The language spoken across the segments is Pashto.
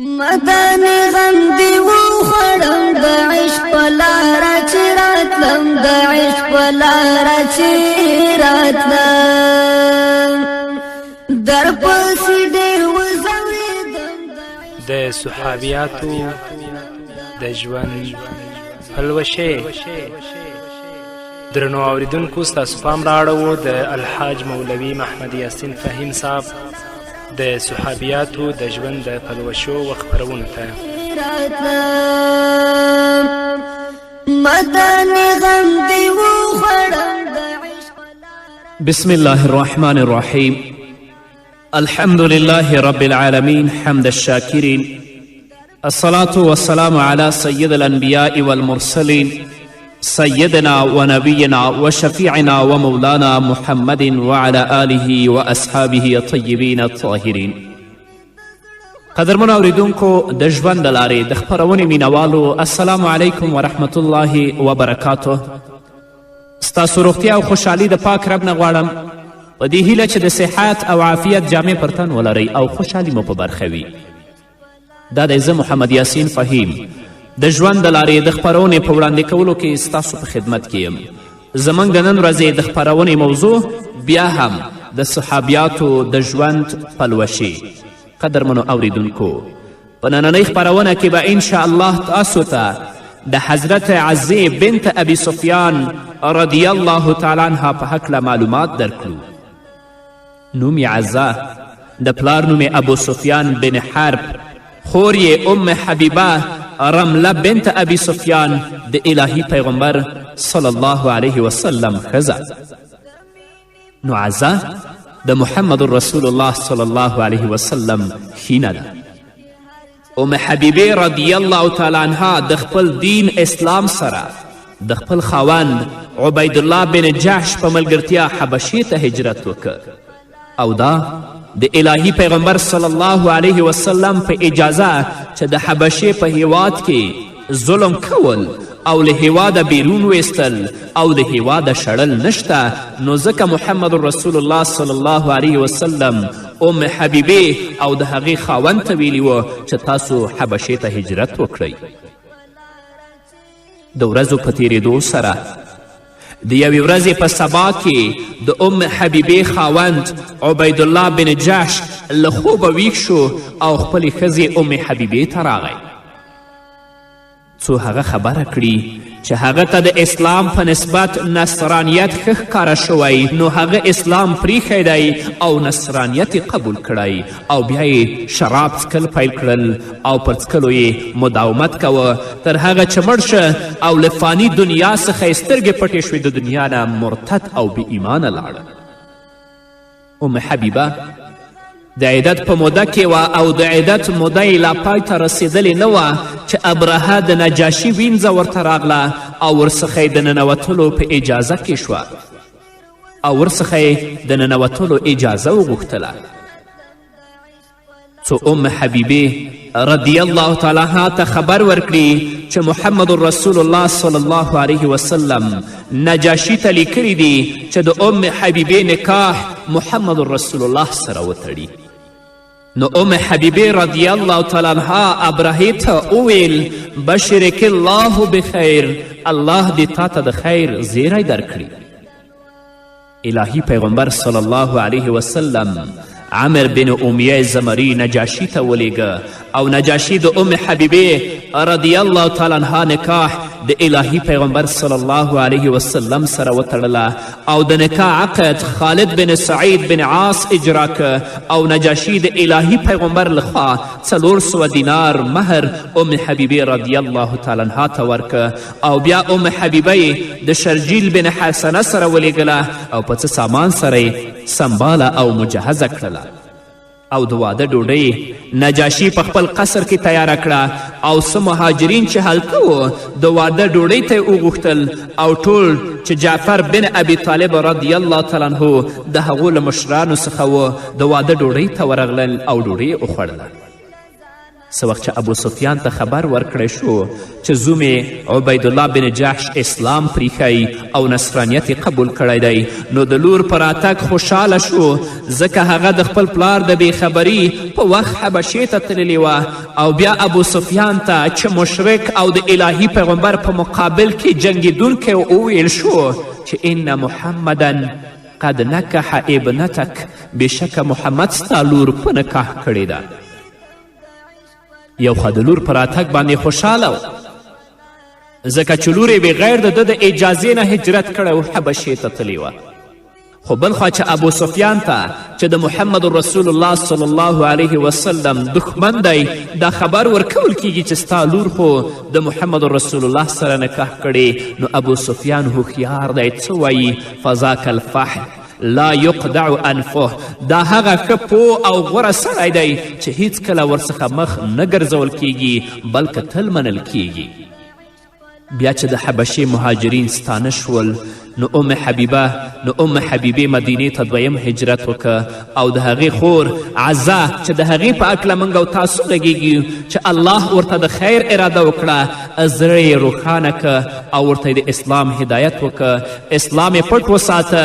مدني غم دی و خړم د عشق پلارا چې راتلم د عشق پلارا چې راتلم در پسې ډېر وزوریدم د صحابیاتو د ژوند پلوشې. درنو اوریدونکو ستاسو پام راړو د الحاج مولوي محمد یاسین فهیم صاحب د صحابیاتو د ژوند د پلوشو و خپرونو ته. بسم الله الرحمن الرحيم. الحمد لله رب العالمين حمد الشاكرين، الصلاة والسلام على سيد الأنبياء والمرسلين سيدنا ونبينا وشفيعنا ومولانا محمد وعلى آله وأصحابه الطيبين الطاهرين. قدرمن اوریدونکو د ژوند د لارې د خپرونې مینوالو، السلام علیکم ورحمت الله وبرکاته. ستاسو روغتیا او خوشحالي د پاک رب نه غواړم په دې هیله چې د صحت او عافیت جامې پر تن ولرئ او خوشحالي مو په برخه وي. دا دی زه محمد یاسین فهیم د ژوند د لارې د خپرونې په وړاندې کولو کې ستاسو په خدمت کې یم. زموږ د نن ورځې د خپرونې موضوع بیا هم د صحابیاتو د ژوند پلوشې. قدرمنو اوریدونکو، په نننۍ خپرونه کې به انشاءالله تاسو ته د حضرت عزې بنت ابي سفیان رضی الله تعالی عنها په هکله معلومات درکړو. نوم یې عزه، د پلار نوم ابو سفیان بن حرب، خور یې ام حبیبه رمله بنت ابي سفیان د الهي پیغمبر صلی الله علیه وسلم ښځه. نو عزه د محمد رسول الله صلی الله علیه وسلم خینه ده. ام حبیبه رضی الله تعالی عنها د خپل دین اسلام سره د خپل خاوند عبیدالله بن جحش په ملګرتیا حبشې ته هجرت وکړ او دا د الهي پیغمبر صلی الله علیه وسلم په اجازه چې د حبشې په هیواد کې ظلم کول او له هیواده بیرون ویستل او د هیواده شړل نشته، نو ځکه محمد رسول الله صلی الله علیه وسلم ام حبیبې او د هغې خاوند ته ویلي و چې تاسو حبشې ته هجرت وکړئ. د ورځو په تیریدو سره د یوې ورځې په سبا کې د ام حبیبې خاوند عبیدالله بن جحش له خوبه ویښ شو او خپلې ښځې ام حبیبې ته راغی څو هغه خبره کړي چې هغه ته د اسلام په نسبت نصرانیت ښه ښکاره شوی، نو هغه اسلام پریښی دی او نصرانیت یې قبول کړی او بیا یې شراب څکل پیل کړل او پر څکلو یې مداومت کوه تر هغه چې مړ شه او له فاني دنیا څخه یې سترګې پټې شوې، د دنیا نه مرتد او بې ایمانه لاړه. ام حبیبه د عدت په موده کې وه او د عدت موده یې لا پای ته رسېدلې نه وه چې ابرهه د نجاشي وینځه ورته راغله او ورڅخه یې د ننوتلو په اجازه کې شوه او ورڅخه یې د ننوتلو اجازه وغوښتله. څو ام حبیبې رضی الله تعالی عنها ته خبر ورکړي چې محمد رسول الله صلی الله علیه وسلم نجاشي ته لیکلي دي چې د ام حبیبې نکاح محمد رسول الله سره وتړي. نو ام حبیبې رضی الله تعالی عنها ابرهې ته وویل بشرک الله بخیر، الله دې تا ته د خیر زیری درکړي. الهي پیغمبر صلی الله علیه وسلم عمر بن امیه زمری نجاشي ته ولیږه او نجاشي د ام حبیبې رضی الله تعالی عنها نکاح د الهي پیغمبر صلی الله علیه وسلم سره وتړله او د نکاح عقد خالد بن سعید بن عاص اجرا که او نجاشي د الهي پیغمبر لخوا 400 دینار مهر ام حبیبې رضی الله تعالی عنها ته ورکه او بیا ام حبیبه د شرجیل بن حسنه سره ولیږله او په څه سامان سره یې سنباله او مجهزه کړله او د واده ډوډۍ نجاشي په خپل قصر کې تیاره کړه او څه مهاجرین چې هلته وو د واده ډوډۍ ته یې وغوښتل او ټول چې جعفر بن ابي طالب رضی الله تعالی عنه د هغو له مشرانو څخه و د واده ډوډۍ ته ورغلل او ډوډۍ یې وخوړله. څه وخت چې ابو سفیان ته خبر ورکړی شو چې زوم عبیدالله بن جحش اسلام پریښی او نصرانیت یې قبول کړی دی نو د لور په راتګ خوشحاله شو ځکه هغه د خپل پلار د بېخبري په وخت حبشې ته تللې وه او بیا ابو سفیان ته چې مشرک او د الهي پیغمبر په مقابل کې جنګېدونکی وویل شو چې ان محمدا قد نکح ابنتک بېشکه محمد ستا لور په نکاح کړې ده یو خوا د لور په راتګ باندې خوشحاله و ځکه چې لور یې بغیر د ده د اجازې نه هجرت کړی و حبشې ته تلې وه خو بل خوا چې ابو سفیان ته چې د محمد رسول الله صلی الله علیه وسلم دښمن دی دا خبر ورکول کیږي چې ستا لور خو د محمد رسول الله سره نکاح کړي نو ابو سفیان هوښیار دی څه وایي فذاک الفحل لا یقدع انفه دا هغه ښه پوه او غوره سړی دی چې هیڅکله ورڅخه مخ نه ګرځول کیږي بلکې تل منل کیږي بیا چې د حبشې مهاجرین ستانه شول نو ام حبیبې مدینې ته دویم هجرت وکړه او د هغې خور عزه چې د هغې په هکله موږ او تاسو لګیږي چې الله ورته د خیر اراده وکړه زړه یې روښانه که او ورته د اسلام هدایت وکړه اسلام یې پټ وساته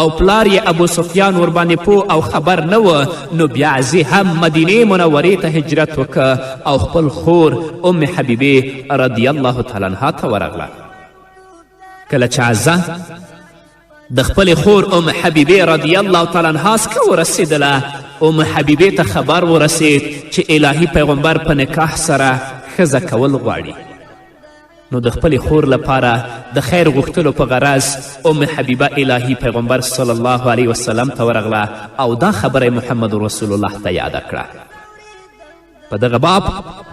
او پلار یې ابو سفیان ورباندې پوه او خبر نه و نو بیا عزې هم مدینې منورې ته هجرت وکړه او خپل خور ام حبیبې رضی الله تعالی عنها ته ورغله کله چې عزه د خپلې خور ام حبیبې رضی الله تعالی عنها څخه ورسېدله ام حبیبې ته خبر ورسید چې الهي پیغمبر په نکاح سره ښځه کول غواړي نو د خپلې خور لپاره د خیر غوښتلو په غرض ام حبیبه الهي پیغمبر صلی الله علیه وسلم ته ورغله او دا خبره محمد رسول الله ته یاده کړه په دغه باب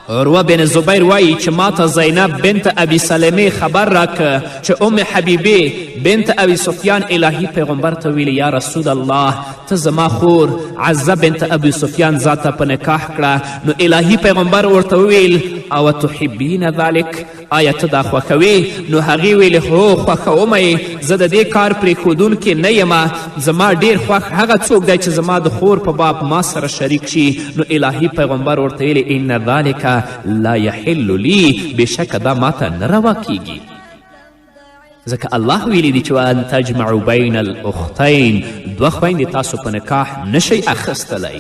عروه بن زبیر وایي چې ما ته زینب بنت ابي سلمې خبر راکه چې ام حبیبې بنت ابي سفیان الهي پیغمبر ته ویلي یا رسول الله ته زما خور عزه بنت ابي سفیان ذاته په نکاح کړه نو الهي پیغمبر ورته وویل او تحبین ذلک آیا ته دا خوښوې نو هغې ویلې هو خوښومه یې زه د دې کار پرېښودونکې نه یمه زما ډېر خوښ هغه څوک دی چې زما د خور په باب ما سره شریک شي نو الهي پیغمبر ورته ویلې ان ذلک لا یحل لی بېشکه دا ماته نه روا کیږي ځکه الله ویلی دی چې وان تجمعو بین الاختین دوه خویندې تاسو په نکاح نشئ اخیستلی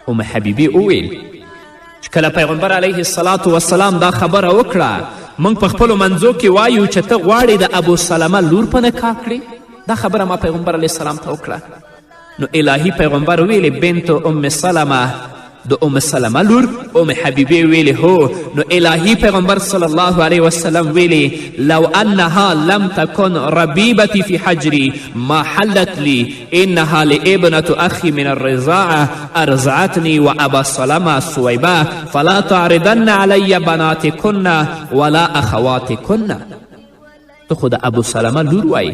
ام حبیبې وویل چې کله پیغمبر علیه الصلاة والسلام دا خبره وکړه موږ په خپلو منځو کې وایو چې ته غواړې د ابو سلمه لور په نکاح کړې دا خبره ما پیغمبر علیه السلام ته وکړه نو الهي پیغمبر ویلې بنت ام سلمه د ام سلمه لور ام حبیبې ویلې هو نو الهي پیغمبر صلی الله علیه وسلم ویلې لو انها لم تکن ربیبتی فی حجری ما حلت لی انها لابنة اخی من الرضاعه ارضعتنی و ابا سلمه سویبه فلا تعرضن علی بناتکن ولا اخواتکن تو خو د ابو سلمه لور وایي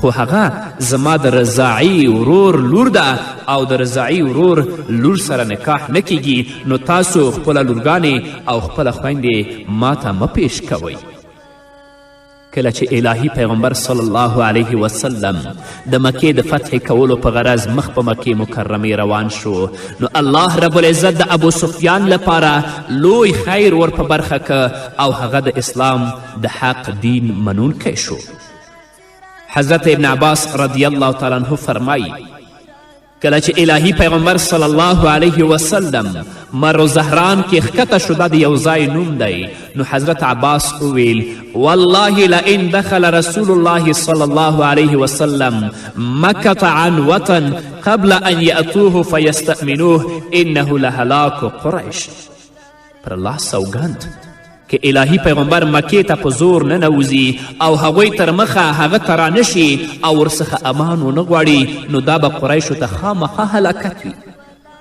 خو هغه زما د رضاعي ورور لور ده او د رضاعي ورور لور سره نکاح نه کیږي نو تاسو خپله لورګانې او خپله خویندې ماته مه پیش کوئ کله چې الهي پیغمبر صلی الله علیه وسلم د مکې د فتح کولو په غرض مخ په مکې مکرمې روان شو نو الله رب العزت د ابو سفیان لپاره لوی خیر ور په برخه که او هغه د اسلام د حق دین منونکی شو حضرت ابن عباس رضی الله تعالی عنه فرمایی کله چې الهي پیغمبر صلی الله علیه وسلم مرو زهران کې ښکته شو دا د یو ځای نوم دی نو حضرت عباس وویل والله لئن دخل رسول الله صلی الله علیه وسلم مکة عنوة قبل ان یأتوه فیستأمنوه انه لهلاک قریش پر الله سوګند که الهي پیغمبر مکې ته په زور ننوځي او هغوی تر مخه هغه ته رانشي او ورڅخه امان ونه غواړي نو دا به قریشو ته خامخا هلاکت وي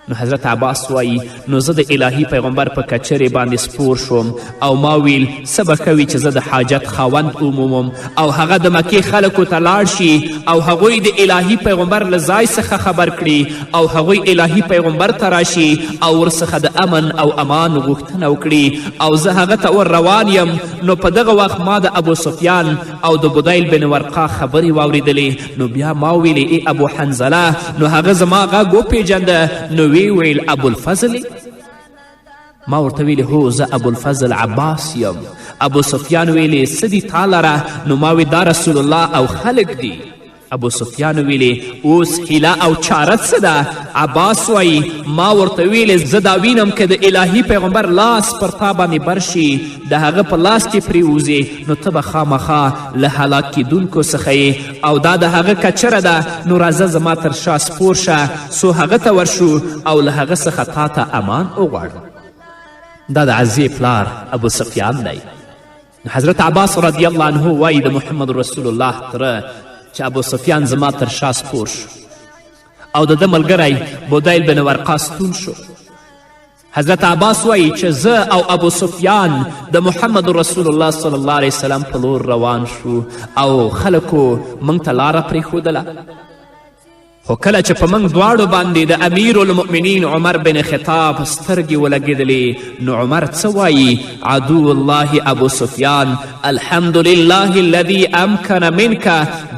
نو حضرت عباس وایي نو زه د الهي پیغمبر په کچرې باندې سپور شوم او ما ویل څه به کوي چې زه د حاجت خاوند ومومم او هغه د مکې خلکو ته لاړ شي او هغوی د الهي پیغمبر له ځای څخه خبر کړي او هغوی الهي پیغمبر ته راشي او ورڅخه د امن او امان غوښتنه وکړي او زه هغه ته ور روان یم نو په دغه وخت ما د ابو سفیان او د بدیل بن ورقا خبرې واورېدلې نو بیا ما ویلې ای ابو حنظله نو هغه زما غږ وپېژنده نو وی ویل ابو الفضل ما ورته ویلې هو زه ابوالفضل عباس یم. ابو سفیان ویلې څه دي تا لره؟ نو ما وی دا رسول الله او خلق دي. ابو سفیان ویلې اوس هیله او چاره څه ده؟ عباس وایي ما ورته ویلې زه دا وینم که د الهي پیغمبر لاس پر تا باندې بر شي د هغه په لاس کې پرېوځې نو ته به خامخا له هلاک کیدونکو څخه یې او دا د هغه کچره ده. نو راځه زما تر شا سپور شه څو هغه ته ورشو او له هغه څخه تا ته امان وغواړو. دا د عزیز پلار ابو سفیان دی. حضرت عباس رضی الله عنه وایي د محمد رسول الله تره چې ابو سفیان زما تر شا سپور شو او د ده ملګری بودیل بن ورقا ستون شو. حضرت عباس وایي چې زه او ابو سفیان د محمد رسول الله صلی الله علیه وسلم په لور روان شو او خلکو موږ ته لاره پرېښودله. خو کله چې په موږ دواړو باندې د امیر المؤمنین عمر بن خطاب سترګې ولګېدلې نو عمر څه وایي؟ عدو الله ابو سفیان الحمد لله الذي امکن منک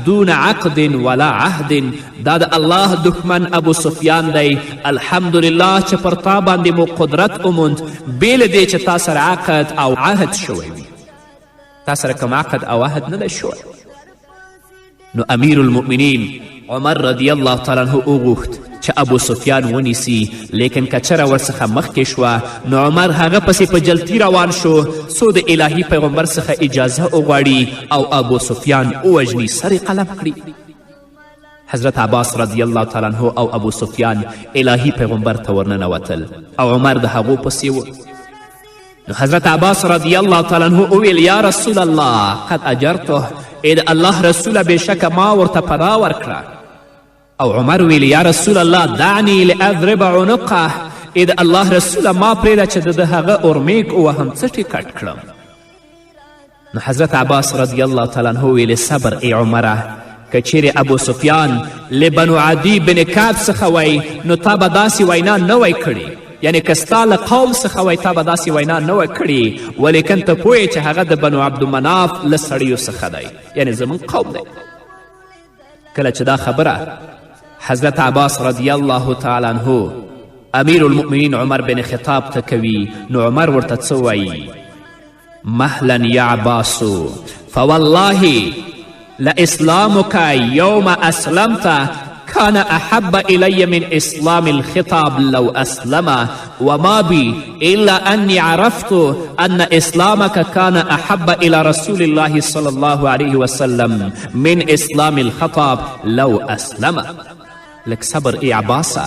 دون عقد ولا عهد. دا د الله دښمن ابو سفیان دی. الحمدلله چې پر تا باندې مو قدرت وموند بې له دې چې تا سره عقد او عهد شوی وي. تا سره کوم عقد او عهد نه دی شوی. نو امیر المؤمنین عمر رضی الله تعالی عنه وغوښت چې ابو سفیان ونیسي لیکن کچره ورڅخه مخکې شوه نو عمر هغه پسې په جلتي روان شو څو د الهي پیغمبر څخه اجازه وغواړي او ابو سفیان ووژني سر قلم کړي. حضرت عباس رضی الله تعالی عنه او ابو سفیان الهي پیغمبر ته ورننوتل او عمر د هغو پسې و. نو حضرت عباس رضی الله تعالی عنه وویل یا رسول الله قد اجرته، ای د الله رسوله بېشکه ما ورته پناه ورکړه. او عمر ویل یا رسول الله دعنی لاضرب عنقه، ای د الله رسوله ما پرېږده چې د هغه اورمیک ووهم څټې کټ کړم. نو حضرت عباس رضی الله تعالی عنه ویل صبر ای عمره، که چیرې ابو سفیان له بنو عدي بن کعب څخه وی نو تا به داسې وینا نه وی کړې، یعنی که ستا له قوم څخه وی تا به داسې وینا نه وی کړې، ولیکن ته پوهې چې هغه د بنو عبدالمناف له سړیو څخه دی، یعنی زموږ قوم دی. کله چې دا خبره حضرت عباس رضی الله تعالی عنه امیر المؤمنین عمر بن خطاب ته کوي نو عمر ورته څه وایي؟ مهلا یا عباسو فوالله لاسلامك يوم اسلمت كان احب الي من اسلام الخطاب لو اسلم وما بي الا اني عرفت ان اسلامك كان احب الى رسول الله صلى الله عليه وسلم من اسلام الخطاب لو اسلم. لک صبر ای عباسه،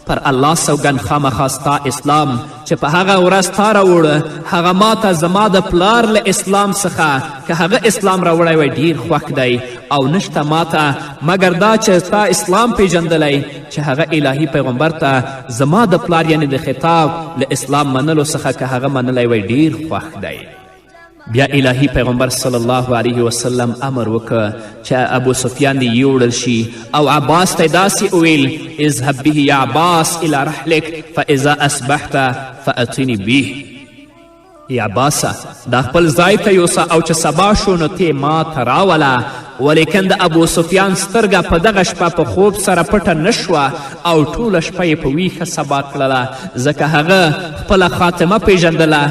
پر الله سوګند خامخا ستا اسلام چې په هغه ورځ تا راوړه هغه ما ته زما د پلار له اسلام څخه که هغه اسلام راوړی وی ډیر خوښ دی، او نشته ما ته مګر دا چې ستا اسلام پیژندلی چې هغه الهي پیغمبر ته زما د پلار یعنی د خطاب له اسلام منلو څخه که هغه منلی وی ډیر خوښ دی. بیا الهي پیغمبر صلی الله علیه وسلم امر وکړه چې ابو سفیان دې یوړل شي او عباس ته داسې وویل اذهب به یا عباس الى رحلک فاذا اصبحت فاتنی به. ای عباسه دا خپل ځای ته یوسه او چې سبا شو نو ته ما ته راوله. ولیکن د ابو سفیان سترګه په دغه شپه په خوب سره پټه نه شوه او ټوله شپه یې په ویښه سبا کړله ځکه هغه خپله خاتمه پیژندله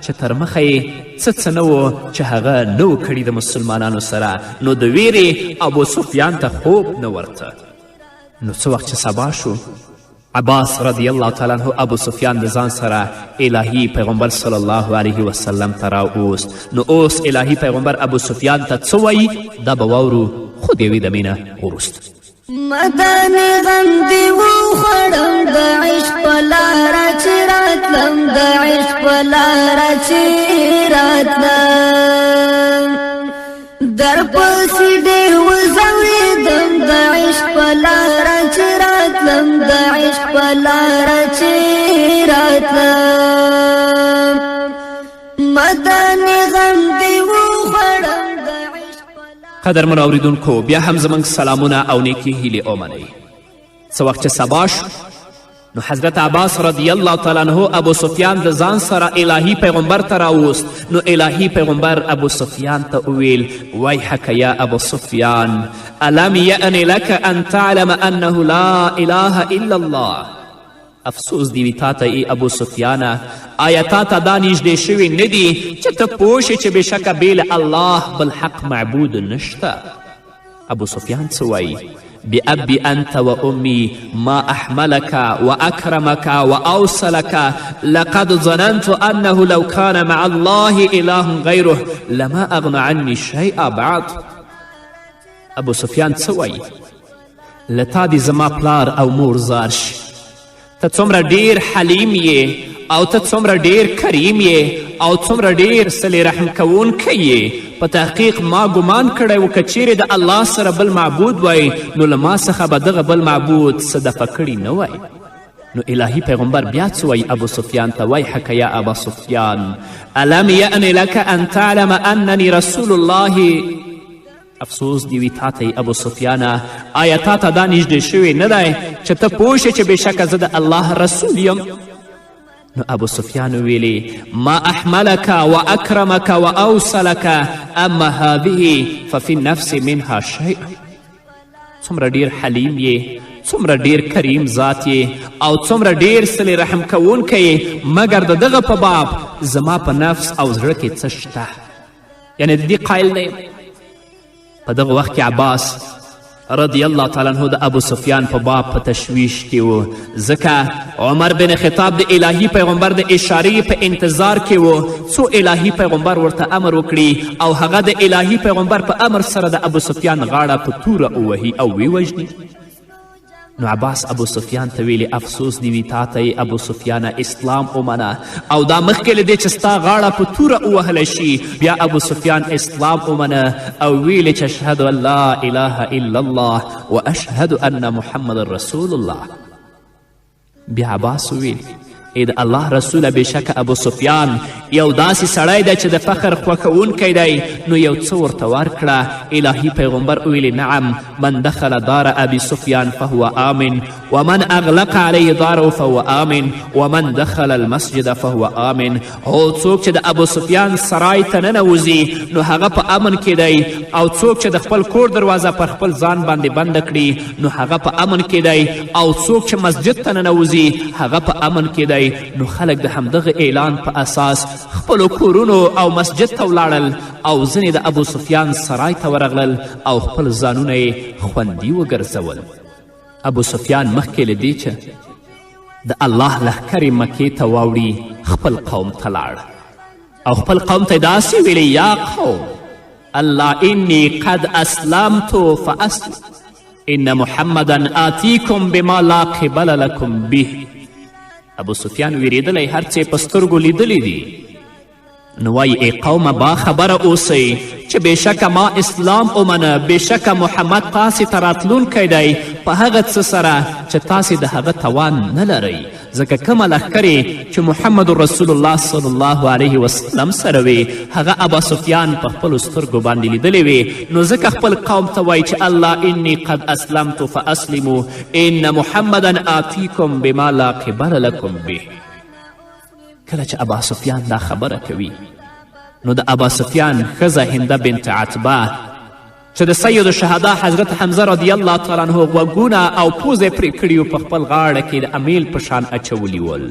چې تر مخه یې څه نه و چې هغه نه و کړي د مسلمانانو سره، نو د ویرې ابو سفیان ته خوب نه ورته. نو څه وخت چې سبا شو عباس رضی الله تعالی عنه ابو سفیان د ځان سره الهي پیغمبر صلی الله علیه وسلم ته راووست. نو اوس الهي پیغمبر ابو سفیان ته څه وایي دا به واورو خو د یوې دمې نه وروسته. مدن غم دی وخوړم د عشق په لاره چې راتلم، د عشق په لاره چې راتلم، در پسې ډېر وځورېدم د عشق په لاره چې راتلم، د عشق په لاره چې راتلم، مدن غم دی وخوړم. قدرمنو اوریدونکو بیا هم زموږ سلامونه او نیکې هیلې ومنئ. څه وخت چې سبا شو نو حضرت عباس رضی الله تعالی عنه ابو سفیان د ځان سره الهي پیغمبر ته راوست. نو الهي پیغمبر ابو سفیان ته وویل ویحک یا ابو سفیان الم یأن لک ان تعلم انه لا اله الا الله. افسوس دی وي تا ته ای ابو سفیانه آیا تا ته دا نږدې شوي نه دي چې ته پوه شې چې بېشکه بې له الله بل حق معبود نشته. ابو سفیان څه وایي؟ بأبي أنت وأمي ما أحملك وأكرمك وأوصلك لقد ظننت أنه لو كان مع الله إله غيره لما أغنى عني شيئا بعد. ابو سفیان څه وایي؟ له تا دې زما پلار او مور زار شي، ته څومره ډیر حلیم یې او ته څومره ډیر کریم یې او څومره ډیر صلې رحم کوونکی یې. په تحقیق ما ګمان کړی و که چیرې د الله سره بل معبود وای نو له ما څخه به دغه بل معبود څه دفع کړي نه وای. نو الهي پیغمبر بیا څه وایي ابو سفیان ته؟ ویحک یا ابا سفیان الم یأن لک ان تعلم اننی رسول الله. افسوس دی وي تا ته ابو سفیانه آیا تا ته دا نږدې شوی نه دی چې ته پوه شې چې بېشکه زه د الله رسول یم؟ نو ابو سفیان ویلی ما احملک و اکرمک و اوصلک اما هذه ففي النفس منها شیء. څومره ډیر حلیم یې، څومره ډیر کریم ذات یې او څومره ډیر صلې رحم کوونکی یې، مګر د دغه په باب زما په نفس او زړه کې څه شته. یعنې د دې قایل نه یم. په دغه وخت کې عباس رضی الله تعالی عنه د ابو سفیان په باب په تشویش کې و، ځکه عمر بن خطاب د الهي پیغمبر د اشارې په انتظار کې و څو الهي پیغمبر ورته امر وکړي او هغه د الهي پیغمبر په امر سره د ابو سفیان غاړه په توره ووهي او ویوژني. نو عباس ابو سفیان ته ویلي افسوس دی وي تا ته ابو سفیانه اسلام ومنه او دا مخکې له دې چې ستا غاړه په توره ووهلی شي بیا ابو سفیان اسلام ومنه او ویلي چې اشهد ان لا اله الا الله و اشهد ان محمد رسول الله. بیا عباس ویلي ای د الله رسوله بېشکه ابو سفیان یو داسې سړی دی چې د فخر خوښوونکی دی. نو یو څه ورته ورکړه. الهي پیغمبر ویلي نعم من دخل دار ابي سفیان فهو آمن ومن اغلق علیه داره فهو آمن ومن دخل المسجد فهو آمن. هو څوک چې د ابو سفیان سرای ته ننوځي نو هغه په امن کې دی او څوک چې د خپل کور دروازه پر خپل ځان باندې بنده کړي نو هغه په امن کې دی او څوک چې مسجد ته ننوځي هغه په امن کې دی. نو خلک د همدغه اعلان په اساس خپلو کورونو او مسجد ته ولاړل او ځینې د ابو سفیان سرای ته ورغلل او خپل ځانونه یې خوندي وګرځول. ابو سفیان مخکې له دې چې د الله لښکرې مکې ته واوړي خپل قوم ته لاړ او خپل قوم ته داسې ویلي یا قوم الله انی قد اسلمت فاسلم ان محمدا آتیکم بما لا قبل لکم به. ابو سفیان ویریدلی هر څه په سترګو لیدلی دي. نو وایي ای قومه با خبره اوسئ چې بېشکه ما اسلام ومنه، بېشکه محمد تاسې ته راتلونکی دی په هغه څه سره چې تاسې د هغه توان نه لرئ. ځکه کومه لښکرې چې محمد رسول الله صلی الله علیه وسلم سره وې هغه ابا سفیان په خپلو سترګو باندې لیدلې وې. نو ځکه خپل قوم ته وایي چې الله انی قد اسلمت فاسلموا ان محمدا آتیکم بما لا قبل لکم به. کله چې ابا سفیان دا خبره کوي نو د ابا سفیان ښځه هنده بنت عتبه چې د سید الشهدا حضرت حمزه رضی الله تعالی عنه غوږونه او پوزې پرې کړي په خپل غاړه کې د امیل په شان اچولي ول.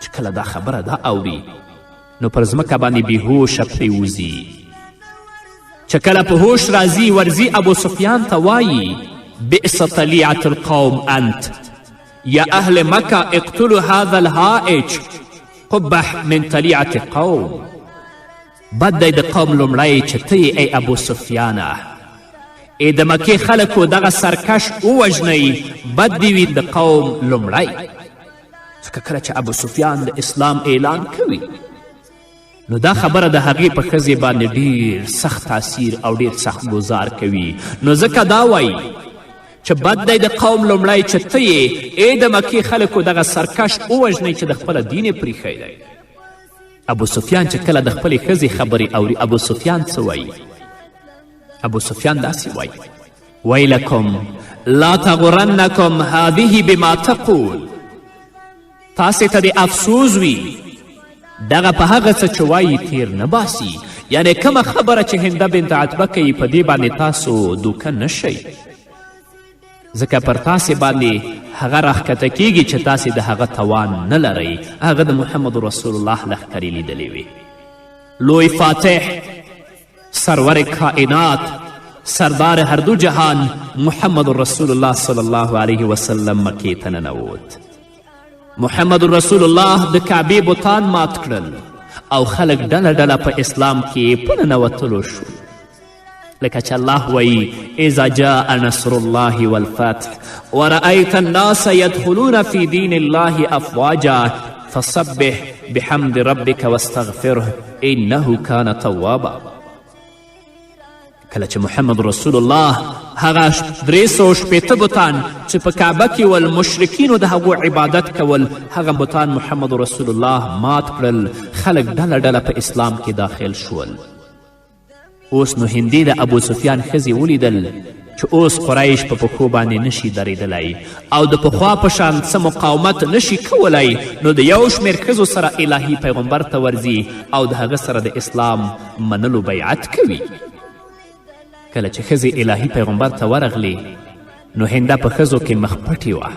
چې کله دا خبره دا اوري نو پر ځمکه باندې بېهوشه پرېوځي. چې کله په هوش راځي ورځي ابو سفیان ته وایي بئس طلیعة القوم انت یا اهل مکه اقتلوا هذا الهائج قبح من طلیعة قوم. بد دی د قوم لومړی چې ته ای ابو سفیانه ای د مکې خلکو دغه سرکش ووژنئ. بد دی وي د قوم لومړی. ځکه کله چې ابو سفیان د اسلام اعلان کوي نو دا خبره د هغې په ښځې باندې ډیر سخت تاثیر او ډیر سخت ګزار کوي. نو ځکه دا وایي چې بد دی د قوم لومړی چې ته یې ای د مکې خلکو دغه سرکش ووژنئ چې د خپله دین یې پریښی دی. ابو سفیان چې کله د خپلې ښځې خبرې اوري ابو سفیان څه وایي؟ ابو سفیان داسې وایي ویلکم لا تغرنکم هذه بما تقول. تاسې ته د افسوس وي دغه په هغه څه چې وایي تیر نه باسي. یعنې کومه خبره چې هنده بنت عتبه کوي په دې باندې تاسو دوکه نشئ. ځکه پر تاسې باندې هغه راښکته کیږي چې تاسې د هغه توان نه لرئ. هغه د محمد رسول الله لښکرې لیدلې وې. لوی فاتح، سرور کائنات، سردار هر دو جهان محمد رسول الله صلی الله علیه وسلم مکې ته ننوت. محمد رسول الله د کعبې بتان مات کړل او خلک ډله ډله په اسلام کې په ننوتلو شو. لکه چې الله وایي اذا جاء نصر الله والفتح ورأیت الناس يدخلون في دین الله افواجا فسبح بحمد ربك واستغفره انه كان توابا. کله چې محمد رسول الله هغه 360 بتان چې په کعبه کې ول مشرکینو د هغو عبادت کول، هغه بتان محمد رسول الله مات کړل. خلک ډله ډله په اسلام کې داخل شول. اوس نو هندي د ابو سفیان ښځې ولیدل چې اوس قریش په پښو باندې نشي درېدلی او د پخوا په شان څه مقاومت نشي کولی، نو د یو شمېر ښځو سره الهي پیغمبر ته ورځي او د هغه سره د اسلام منلو بیعت کوي. کله چې ښځې الهي پیغمبر ته ورغلې نو هنده په ښځو کې مخ پټې وه،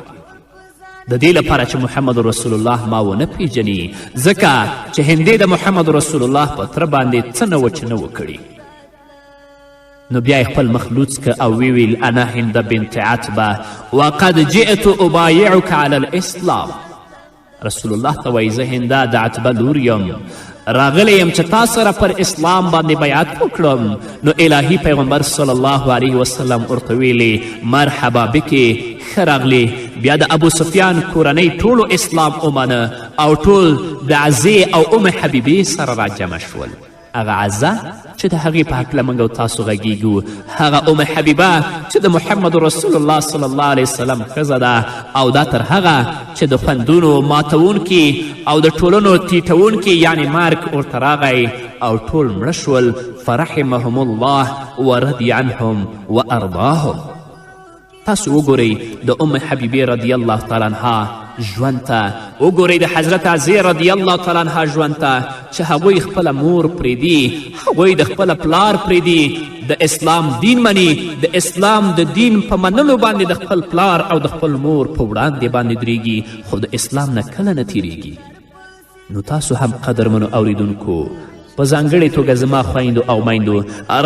د دې لپاره چې محمد رسول الله ما ونه پیژني، ځکه چې هندې د محمد رسول الله په تره باندې څه نه و چې نه و کړي. نو بیا خپل مخ لوڅ که او ویل انا هند بنت عتبه وقد جئت ابایعک علی الاسلام. رسول الله ته وایي زه هنده د عتبه لور یم، راغلی یم چې تا سره پر اسلام باندې بیعت وکړم. نو الهي پیغمبر صلی الله علیه وسلم ورته ویلې مرحبا بکې، ښه راغلې. بیا د ابو سفیان کورنۍ ټولو اسلام ومنه او ټول د عزې او ام حبیبې سره راجمع شول. هغه عزه چې د هغې په هکله موږ او تاسو غږیږو، هغه ام حبیبه چې د محمد رسول الله صلی الله علیه وسلم ښځه ده، او دا تر هغه چې د خوندونو ماتونکي او د ټولنو تیټونکي یعنی مرګ ورته راغی او ټول مړه شول. فرحمهم الله ورضي عنهم وارضاهم. تاسو وګورئ د ام حبیبې رضی الله تعالی عنها ژوند ته، وګورئ د حضرت عزیز رضی الله تعالی عنها ژوند ته چې هغوی خپله مور پرېږدي، هغوی د خپله پلار پرېږدي، د اسلام دین مني، د اسلام د دین په منلو باندې د خپل پلار او د خپل مور په وړاندې باندې درېږي، خو د اسلام نه کله نه تیریږي. نو تاسو هم قدرمنو اوریدونکو په ځانګړې توګه زما خویندو او میندو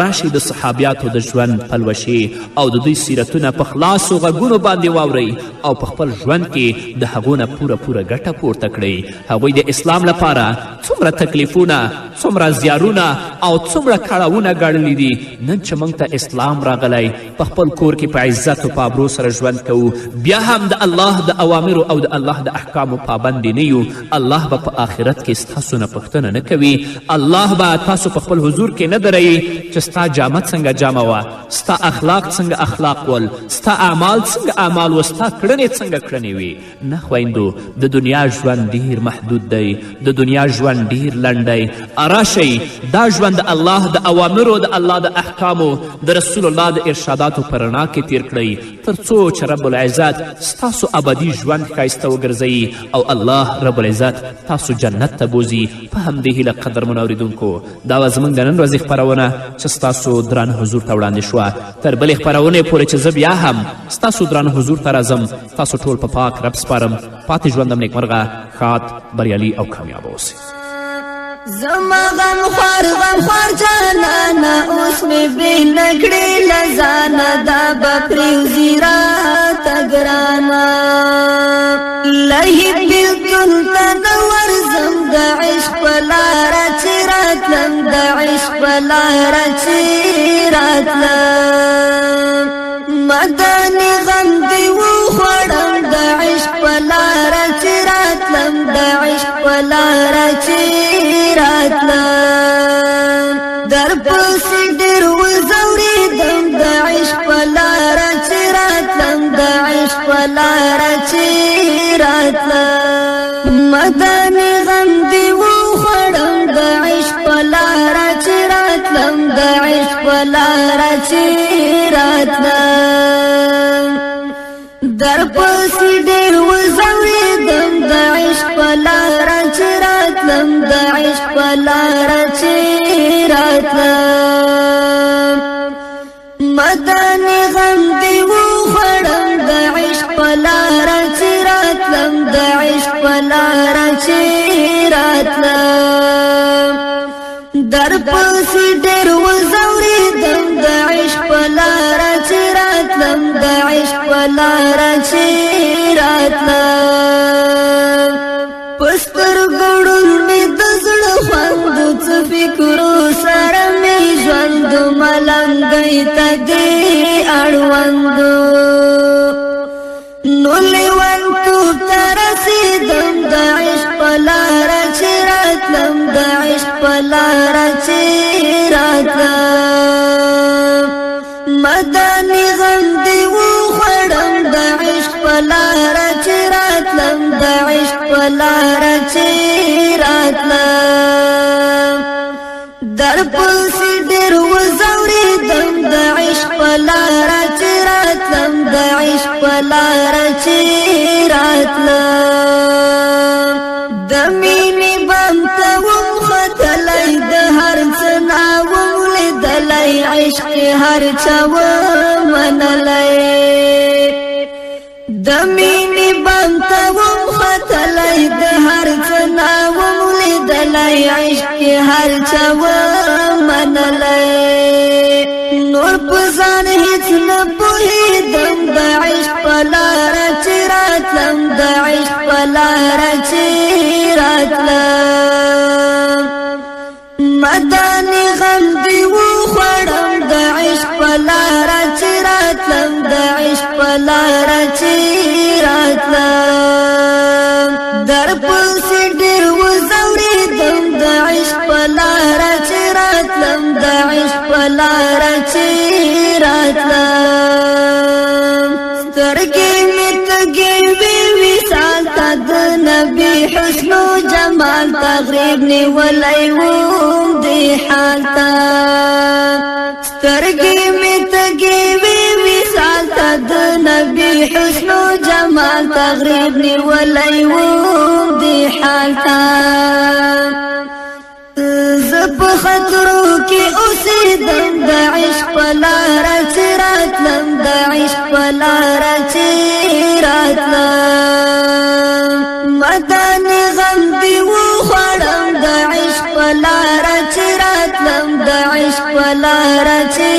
راشئ د صحابیاتو د ژوند پلوشې او د دوی سیرتونه په خلاصو غږونو باندې واورئ او په خپل ژوند کې د هغو نه پوره ګټه پورته کړئ. هغوی د اسلام لپاره څومره تکلیفونه، څومره زیارونه او څومره کړاوونه ګاللي دي. نن چې موږ ته اسلام راغلی، په خپل کور کې په عزت او په ابرو سره ژوند کوو، بیا هم د الله د اوامرو او د الله د احکامو پابندې نه یو، الله به په آخرت کې ستاسو نه پوښتنه نه کوي. الله به تاسو په خپل حضور کې نه درئ چې ستا جامه څنګه جامه وه، ستا اخلاق څنګه اخلاق ول، ستا اعمال څنګه اعمال و، ستا کړنې څنګه کړنې وي. نه خویندو، د دنیا ژوند ډیر محدود دی، د دنیا ژوند ډیر لنډ دی. راشئ دا ژوند د الله د اوامرو، د الله د احکامو، د رسول الله د ارشاداتو په رڼا کې تیر کړئ، تر څو چې رب العزت ستاسو ابدي ژوند ښایسته وګرځوي او الله رب العزت تاسو جنت ته بوځي. په همدې هیله قدرمنو اوریدونکو، دا وه زموږ د نن ورځې خپرونه چې ستاسو درانه حضور ته وړاندې شوه. تر بلې خپرونې پورې چې زه بیا هم ستاسو درانه حضور ته راځم، تاسو ټول په پاک رب سپارم. پاتې ژوندم نیکمرغه، ښاد، بریالي او کامیاب اوسئ. زما غمخوار جانانا اوس مې بېل کړې له ځانه، دا به پرېوځي راته ګرانه. لهي بېلتون ته نه ورځم، د عشق په لاره چې راتلم، د عشق په لاره چې راتلم. مدانې غم دې وخوړم، د عشق په لاره چې راتلم، د عشق په لاره چې راتلم. در پسې ډېر وځورېدم، د عشق په لاره چې راتلم، د عشق په لاره چې راتلم. مدانې غم دې وخوړم، د عشق په لاره چې راتلم، د عشق په لاره چې راتلم. در پسې ډېر وځورېدم، د عشق په لاره چې راتلم، د عشق په لاره چې راتلم. مدانې غم دې وخوړم، د راتلم در پسې ډېر وزورېدم د عشق په لاره چې راتلم د عشق په لاره چې راتلم په سترګو ړوند مې د زړه خوندو څه فکرو سره مې ژوند ملنګۍ ته دې اړوندو نو لیونتوب ته رسېدم د عشق په لاره چې راتلم د عشق په لاره چې راتلم مدني غم دې وخوړم د عشق په لاره چې راتلم د عشق په لاره چې راتلم در پسې ډېر وزورېدم د عشق په لاره چې راتلم د عشق په لاره چې راتلم د مینې بام ته وم ختلی د هر څه نه وم لیدلی عشق هر چا ومنلی د مینې بام ته وم ختلی د هر څه نه وم لیدلی عشق هر چا ومنلی نور په ځان هېڅ نه پوهېدم د عشق په لاره چې راتلم د عشق په لاره چې راتلم مدني غم دې وخوړم د عشق په لاره چې راتلم د عشق په لاره چې راتلم در پسې ډېر وزورېدم د عشق په لاره چې راتلم د عشق په لاره چې راتلم سترګې مې تږې وې وصال ته د نبي حسن و جمال تغریب نیولی وم دې حال ته سترګې مې تږې وې وصال ته د نبي حسن و جمال تغریب نیولی وم دې حال ته زه په خطرو کې اوسېدم د عشق په لاره چې راتلم د عشق په لاره چې راتلم مدني غم دې وخوړم د عشق په لاره چې راتلم د عشق په لاره چې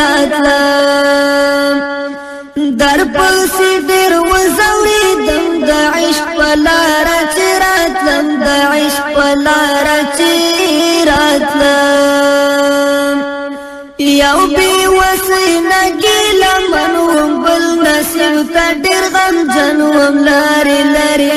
راتلم در پسې ډېر وزورېدم د عشق په لاره چې راتلم د عشق په لاره چې راتلم یو بې وسۍ نه ګیله من وم بل نصیب ته ډېر غمجن وم لارې لارې